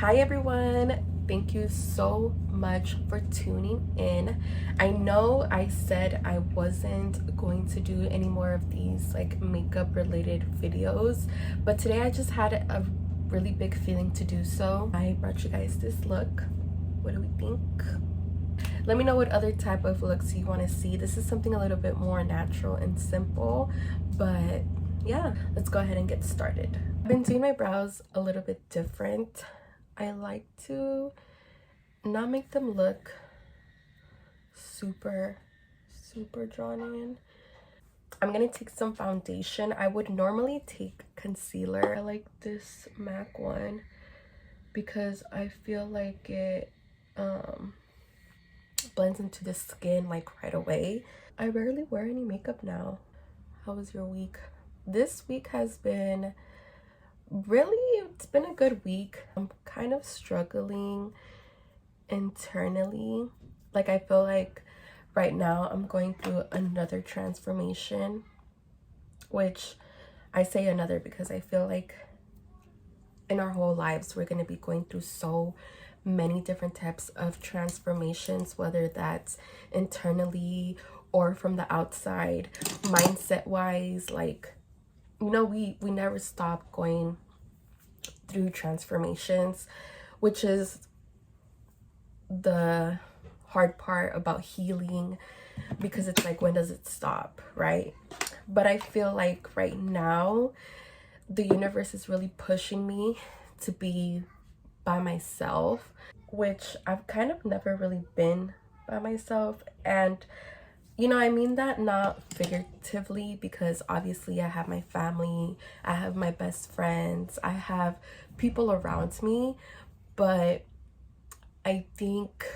Hi everyone, thank you so much for tuning in. I know I said I wasn't going to do any more of these like makeup related videos, but today I just had a really big feeling to do so. I brought you guys this look. What do we think? Let me know what other type of looks you want to see. This is something a little bit more natural and simple, but yeah, let's go ahead and get started. I've been doing my brows a little bit different. I like to not make them look super drawn in. I'm gonna take some foundation. I would normally take concealer. I like this MAC one because I feel like it blends into the skin like right away. I rarely wear any makeup now. How was your week? This week has been it's been a good week. I'm kind of struggling internally. Like, I feel like right now I'm going through another transformation, which I say another because I feel like in our whole lives we're going to be going through so many different types of transformations, whether that's internally or from the outside, mindset wise. Like, we never stop going through transformations, which is the hard part about healing, because it's like, when does it stop, right? But I feel like right now the universe is really pushing me to be by myself, which I've kind of never really been by myself. And I mean that not figuratively, because obviously I have my family, I have my best friends, I have people around me, but I think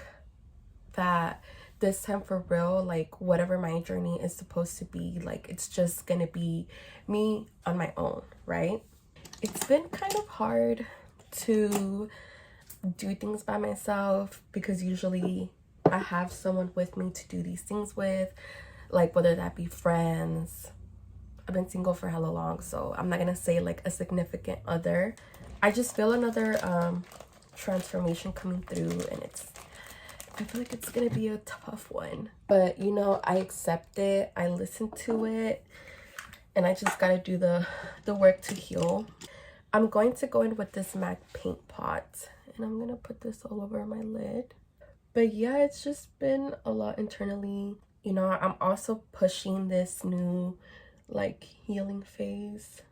that this time, for real, like, whatever my journey is supposed to be, like, it's just gonna be me on my own, right? It's been kind of hard to do things by myself because usually I have someone with me to do these things with, like, whether that be friends. I've been single for hella long, so I'm not gonna say like a significant other. I just feel another transformation coming through, and I feel like it's gonna be a tough one, but I accept it, I listen to it, and I just gotta do the work to heal. I'm going to go in with this MAC paint pot, and I'm gonna put this all over my lid. But yeah, it's just been a lot internally. I'm also pushing this new like healing phase.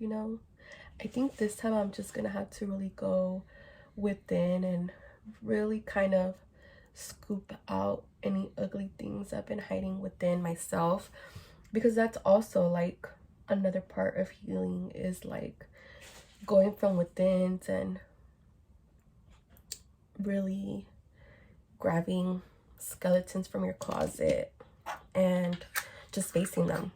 I think this time I'm just gonna have to really go within and really kind of scoop out any ugly things I've been hiding within myself, because that's also like another part of healing, is like going from within and really grabbing skeletons from your closet and just facing them.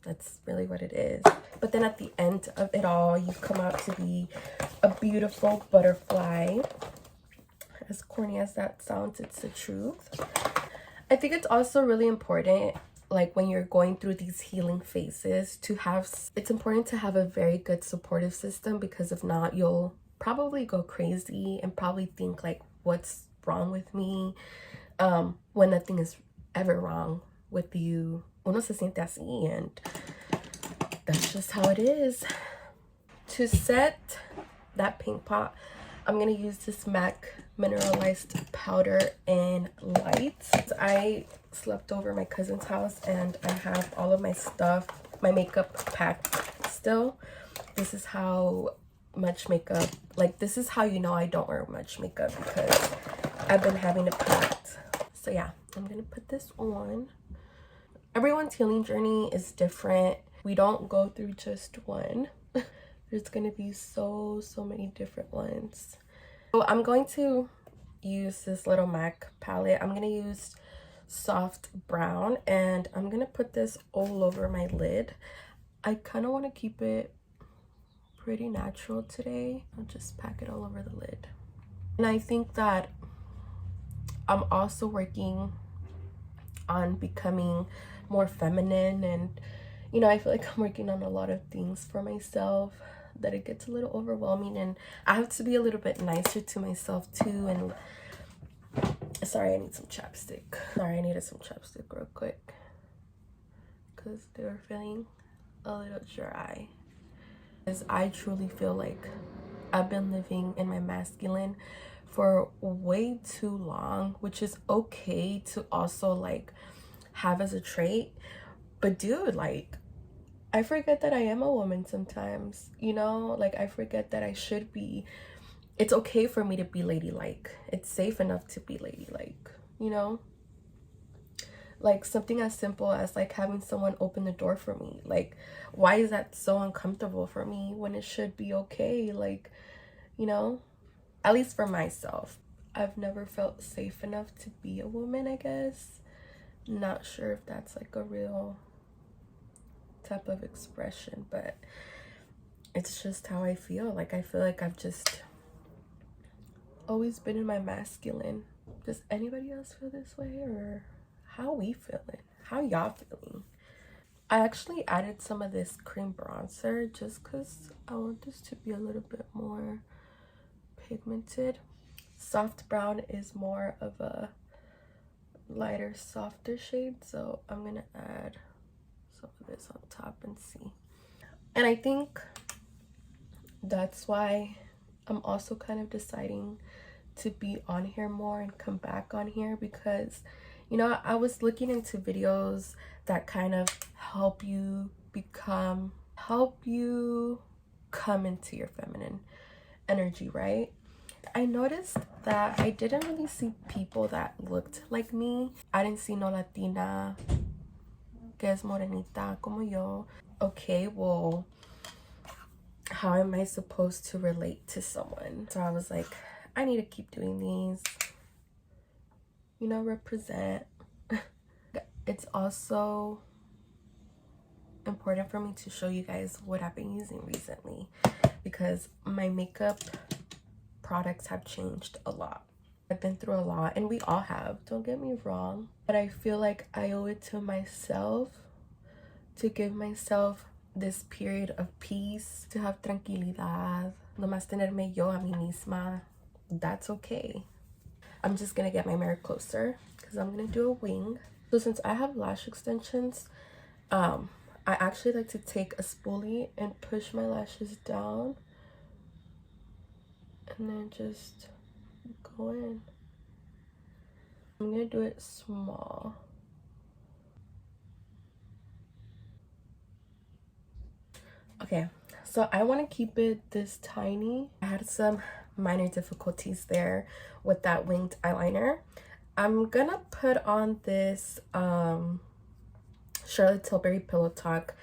That's really what it is. But then at the end of it all, you come out to be a beautiful butterfly. As corny as that sounds, it's the truth. I think it's also really important, like, when you're going through these healing phases, it's important to have a very good supportive system, because if not, you'll probably go crazy and probably think like, what's wrong with me, when nothing is ever wrong with you. Uno se siente así, and that's just how it is. To set that pink pot, I'm gonna use this MAC mineralized powder in light. I slept over my cousin's house and I have all of my stuff, my makeup packed still. This is how much makeup, like, this is how I don't wear much makeup, because I've been having it packed. So yeah, I'm gonna put this on. Everyone's healing journey is different. We don't go through just one. There's gonna be so many different ones. So I'm going to use this little MAC palette. I'm gonna use soft brown, and I'm gonna put this all over my lid. I kind of want to keep it pretty natural today. I'll just pack it all over the lid. And I think that I'm also working on becoming more feminine, and I feel like I'm working on a lot of things for myself that it gets a little overwhelming, and I have to be a little bit nicer to myself too. And sorry, I need some chapstick. Sorry, I needed some chapstick real quick because they were feeling a little dry. Because I truly feel like I've been living in my masculine for way too long, which is okay to also like have as a trait. But dude, like, I forget that I am a woman sometimes, you know? Like, I forget that I should be. It's okay for me to be ladylike. It's safe enough to be ladylike, you know? Like, something as simple as like having someone open the door for me. Like, why is that so uncomfortable for me when it should be okay? Like, you know? At least for myself. I've never felt safe enough to be a woman, I guess. Not sure if that's like a real type of expression, but it's just how I feel. Like, I feel like I've just always been in my masculine. Does anybody else feel this way, or how we feeling? How y'all feeling? I actually added some of this cream bronzer just because I want this to be a little bit more pigmented. Soft brown is more of a lighter, softer shade, so I'm gonna add some of this on top and see. And I think that's why I'm also kind of deciding to be on here more and come back on here, because, you know, I was looking into videos that kind of help you come into your feminine energy, right? I noticed that I didn't really see people that looked like me. I didn't see no Latina que es morenita como yo. Okay, well, how am I supposed to relate to someone? So I was like, I need to keep doing these, you know, represent. It's also important for me to show you guys what I've been using recently, because my makeup products have changed a lot. I've been through a lot, and we all have, don't get me wrong, but I feel like I owe it to myself to give myself this period of peace, to have tranquilidad, nomás tenerme yo a mí misma. That's okay. I'm just gonna get my mirror closer because I'm gonna do a wing. So since I have lash extensions, I actually like to take a spoolie and push my lashes down and then just go in. I'm gonna do it small. Okay, so I want to keep it this tiny. I had some minor difficulties there with that winged eyeliner. I'm gonna put on this Charlotte Tilbury Pillow Talk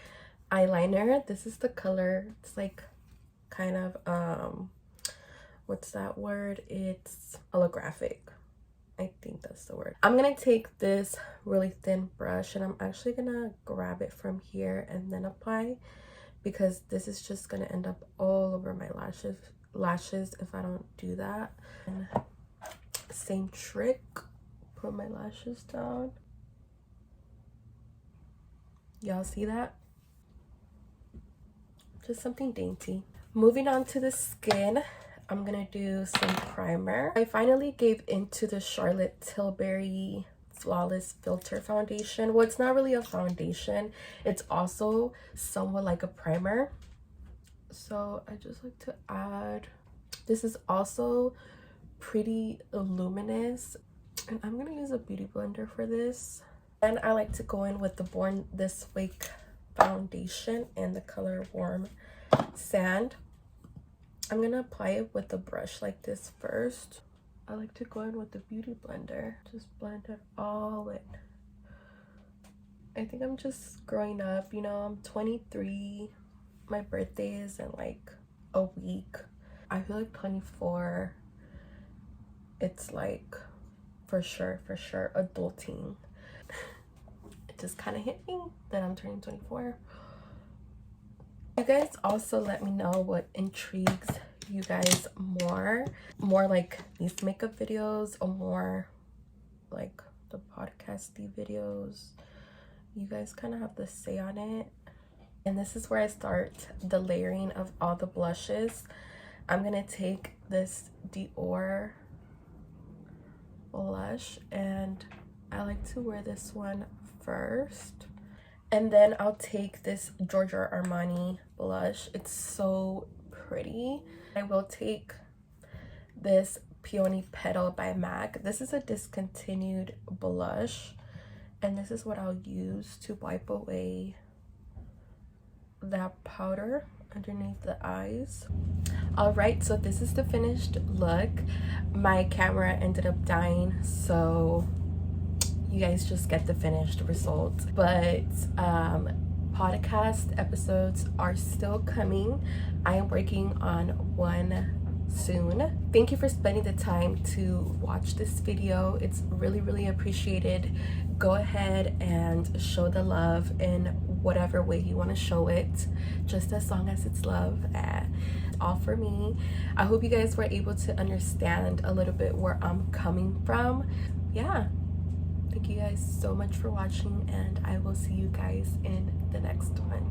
eyeliner. This is the color. It's like kind of what's that word? It's holographic. I think that's the word. I'm gonna take this really thin brush and I'm actually gonna grab it from here and then apply, because this is just gonna end up all over my lashes if I don't do that. And same trick, put my lashes down. Y'all see that? Just something dainty. Moving on to the skin, I'm gonna do some primer. I finally gave into the Charlotte Tilbury Flawless Filter Foundation. Well, it's not really a foundation, it's also somewhat like a primer. So I just like to add, this is also pretty luminous, and I'm gonna use a beauty blender for this. And I like to go in with the Born This Way foundation in the color Warm Sand. I'm gonna apply it with a brush like this first. I like to go in with the beauty blender, just blend it all in. I think I'm just growing up, you know, I'm 23. My birthday is in like a week. I feel like 24, it's like for sure adulting. It just kind of hit me that I'm turning 24. You guys also let me know what intrigues you guys more like these makeup videos or more like the podcasty videos. You guys kind of have the say on it. And this is where I start the layering of all the blushes. I'm gonna take this Dior blush, and I like to wear this one first. And then I'll take this Giorgio Armani blush. It's so pretty. I will take this Peony Petal by MAC. This is a discontinued blush, and this is what I'll use to wipe away that powder underneath the eyes. All right, so this is the finished look. My camera ended up dying, so you guys just get the finished result. But podcast episodes are still coming. I am working on one soon. Thank you for spending the time to watch this video. It's really appreciated. Go ahead and show the love in whatever way you want to show it, just as long as it's love. All for me. I hope you guys were able to understand a little bit where I'm coming from. Yeah, thank you guys so much for watching, and I will see you guys in the next one.